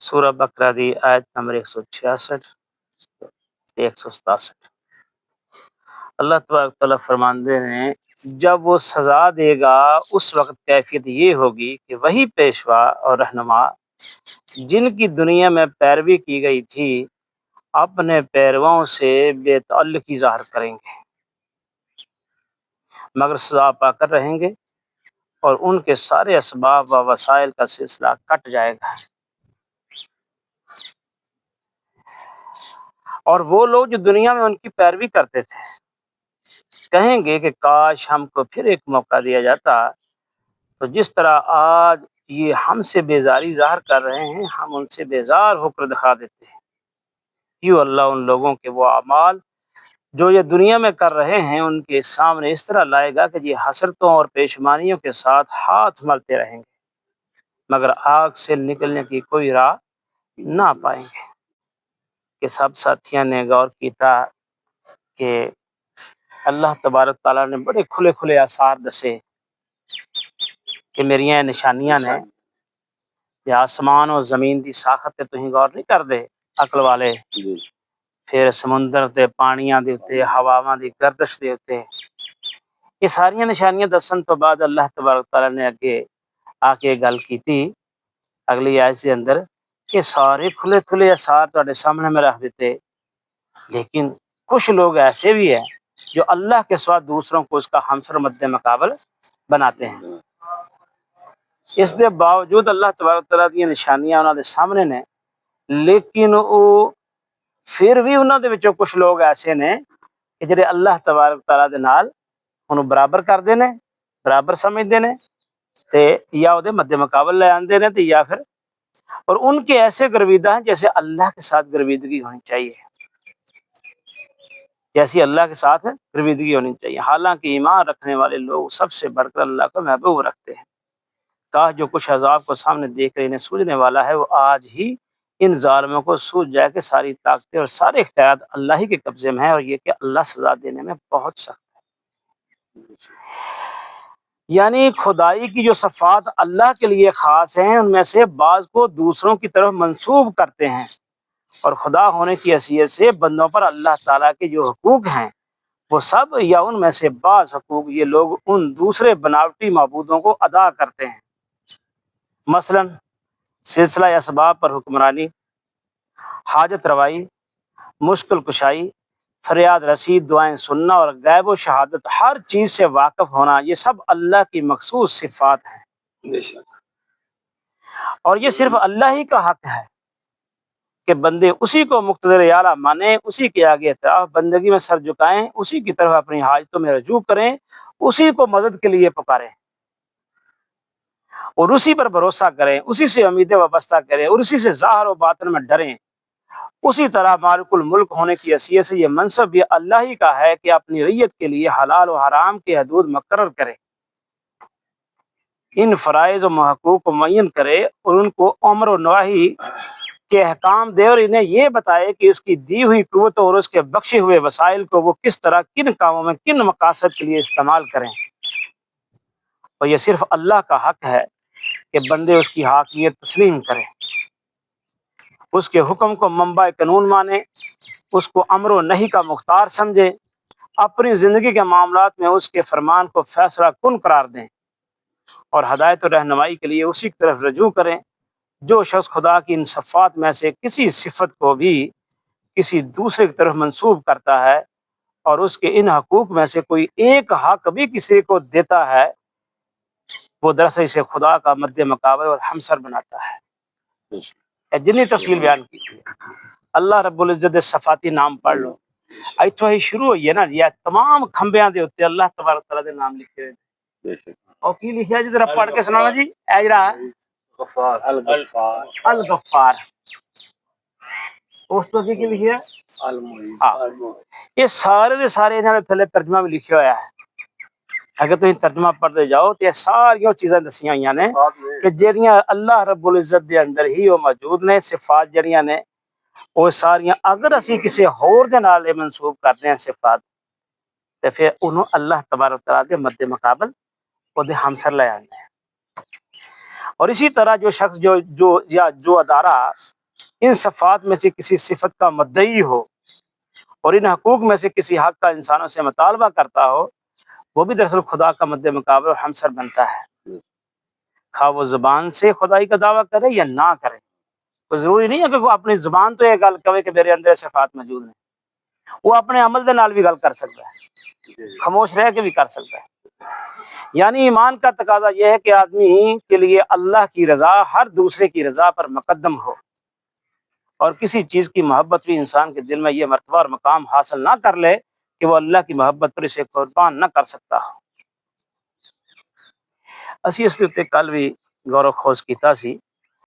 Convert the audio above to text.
سورہ بقرہ دی آیت نمبر 166 تے 167۔ اللہ تبارک تعالیٰ فرماندے ہیں جب وہ سزا دے گا اس وقت کیفیت یہ ہوگی کہ وہی پیشوا اور رہنما جن کی دنیا میں پیروی کی گئی تھی اپنے پیرووں سے بے تعلقی ظاہر کریں گے، مگر سزا پا کر رہیں گے اور ان کے سارے اسباب و وسائل کا سلسلہ کٹ جائے گا۔ اور وہ لوگ جو دنیا میں ان کی پیروی کرتے تھے کہیں گے کہ کاش ہم کو پھر ایک موقع دیا جاتا، تو جس طرح آج یہ ہم سے بیزاری ظاہر کر رہے ہیں ہم ان سے بیزار ہو کر دکھا دیتے ہیں۔ کیوں اللہ ان لوگوں کے وہ اعمال جو یہ دنیا میں کر رہے ہیں ان کے سامنے اس طرح لائے گا کہ یہ حسرتوں اور پیشمانیوں کے ساتھ ہاتھ ملتے رہیں گے، مگر آگ سے نکلنے کی کوئی راہ نہ پائیں گے۔ کہ سب ساتھیوں نے غور کیتا کہ اللہ تبارک تعالیٰ نے بڑے کھلے کھلے آثار دسے کہ میریاں نشانیاں نے یا آسمان و زمین دی ساخت تے تہیں غور نہیں کر دے عقل والے، پھر سمندر تے پانیاں دے اتے ہواواں دی گردش دے اتے، یہ ساریاں نشانیاں دسن تو بعد اللہ تبارک تعالیٰ نے اگے آ کے گل کیتی اگلی آیت سے اندر کہ سارے کھلے کھلے آثار تہاڈے سامنے میں رکھ دیتے، لیکن کچھ لوگ ایسے بھی ہیں جو اللہ کے سوا دوسروں کو اس کا ہمسر مد مقابل بناتے ہیں۔ اس دے باوجود اللہ تبارک تعالیٰ دی نشانیاں انہاں دے سامنے نے، لیکن وہ پھر بھی انہاں دے وچوں کچھ لوگ ایسے نے کہ جڑے اللہ تبارک تعالیٰ دے نال انہوں برابر کردے نے، برابر سمجھدے نے تے یا او دے مد مقابل لے آندے نے تے یا پھر، اور ان کے ایسے گرویدہ ہیں جیسے اللہ کے ساتھ گرویدگی ہونی چاہیے، جیسی اللہ کے ساتھ گرویدگی ہونی چاہیے، حالانکہ ایمان رکھنے والے لوگ سب سے بڑھ کر اللہ کو محبوب رکھتے ہیں۔ کاش جو کچھ عذاب کو سامنے دیکھ کر انہیں سوجنے والا ہے وہ آج ہی ان ظالموں کو سوچ جائے کہ ساری طاقتیں اور سارے اختیارات اللہ ہی کے قبضے میں ہیں اور یہ کہ اللہ سزا دینے میں بہت سخت ہے۔ یعنی خدائی کی جو صفات اللہ کے لیے خاص ہیں ان میں سے بعض کو دوسروں کی طرف منسوب کرتے ہیں، اور خدا ہونے کی حیثیت سے بندوں پر اللہ تعالیٰ کے جو حقوق ہیں وہ سب یا ان میں سے بعض حقوق یہ لوگ ان دوسرے بناوٹی معبودوں کو ادا کرتے ہیں، مثلا سلسلہ اسباب پر حکمرانی، حاجت روائی، مشکل کشائی، فریاد رسید، دعائیں سننا اور غیب و شہادت ہر چیز سے واقف ہونا، یہ سب اللہ کی مخصوص صفات ہیں۔ بے شک، اور یہ صرف اللہ ہی کا حق ہے کہ بندے اسی کو مقتدر اعلیٰ مانیں، اسی کے آگے اعتراف بندگی میں سر جھکائیں، اسی کی طرف اپنی حاجتوں میں رجوع کریں، اسی کو مدد کے لیے پکاریں اور اسی پر بھروسہ کریں، اسی سے امیدیں وابستہ کریں اور اسی سے ظاہر و باطن میں ڈریں۔ اسی طرح مالک الملک ہونے کی حیثیت سے یہ منصب بھی اللہ ہی کا ہے کہ اپنی رعیت کے لیے حلال و حرام کے حدود مقرر کرے، ان فرائض و حقوق کو معین کرے اور ان کو امر و نواہی کے احکام دے اور انہیں یہ بتائے کہ اس کی دی ہوئی قوت اور اس کے بخشے ہوئے وسائل کو وہ کس طرح کن کاموں میں کن مقاصد کے لیے استعمال کریں۔ اور یہ صرف اللہ کا حق ہے کہ بندے اس کی حاکمیت تسلیم کریں، اس کے حکم کو منبع قانون مانیں، اس کو امر و نہی کا مختار سمجھیں، اپنی زندگی کے معاملات میں اس کے فرمان کو فیصلہ کن قرار دیں اور ہدایت و رہنمائی کے لیے اسی کی طرف رجوع کریں۔ جو شخص خدا کی ان صفات میں سے کسی صفت کو بھی کسی دوسرے کی طرف منسوب کرتا ہے اور اس کے ان حقوق میں سے کوئی ایک حق بھی کسی کو دیتا ہے وہ دراصل اسے خدا کا مد مقابل اور ہمسر بناتا ہے۔ جتنی تفصیل بیان کی تھی اللہ رب العزت صفاتی نام پڑھ لو، ایتھوں ہی شروع ہوئی ہے نا جی، تمام کھمبیاں دے اوتے اللہ تبارک تعالیٰ دے نام لکھے ہوئے ہیں۔ اور کی لکھیا جی ذرا پڑھ کے سنانا جی، اے جڑا غفار، الغفار، الغفار، اس تو کی لکھیا المعین، یہ سارے دے سارے انہاں دے تھلے ترجمہ بھی لکھیا ہوا ہے۔ اگر تم ترجمہ پڑھتے جاؤ تو یہ ساری چیزاں دسیاں ہوئی نے کہ جہاں اللہ رب العزت دے اندر ہی وہ موجود نے، صفات جہاں نے وہ ساریاں اگر اسی کسی ہور دے نال منسوب کرتے ہیں صفات تو پھر انہوں اللہ تبارک تعالیٰ کے مد مقابل وہ دے ہمسر لے آنے ہیں۔ اور اسی طرح جو شخص جو ادارہ ان صفات میں سے کسی صفت کا مدعی ہو اور ان حقوق میں سے کسی حق کا انسانوں سے مطالبہ کرتا ہو، وہ بھی دراصل خدا کا مد مقابل اور ہمسر بنتا ہے، خواہ وہ زبان سے خدائی کا دعویٰ کرے یا نہ کرے۔ تو ضروری نہیں ہے کہ وہ اپنی زبان تو یہ گل کہے کہ میرے اندر صفات موجود ہیں، وہ اپنے عمل دے نال بھی گل کر سکتا ہے، خاموش رہ کے بھی کر سکتا ہے۔ یعنی ایمان کا تقاضا یہ ہے کہ آدمی کے لیے اللہ کی رضا ہر دوسرے کی رضا پر مقدم ہو، اور کسی چیز کی محبت بھی انسان کے دل میں یہ مرتبہ اور مقام حاصل نہ کر لے کہ وہ اللہ کی محبت پر اسے قربان نہ کر سکتا ہو۔ اسی اس تے کل بھی غور و خوض کیتا سی